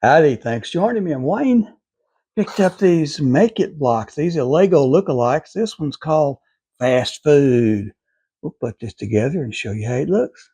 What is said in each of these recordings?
Howdy, thanks for joining me. I'm Wayne. Picked up these Make It blocks. These are Lego lookalikes. This one's called Fast Food. We'll put this together and show you how it looks.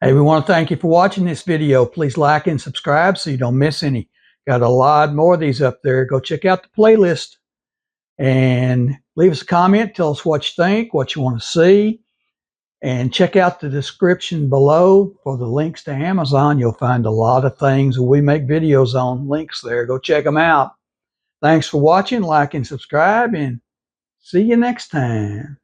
Hey, we want to thank you for watching this video. Please like and subscribe so you don't miss any. Got a lot more of these up there. Go check out the playlist and leave us a comment. Tell us what you think, what you want to see. And check out the description below for the links to Amazon. You'll find a lot of things that we make videos on. Links there. Go check them out. Thanks for watching. Like and subscribe, and see you next time.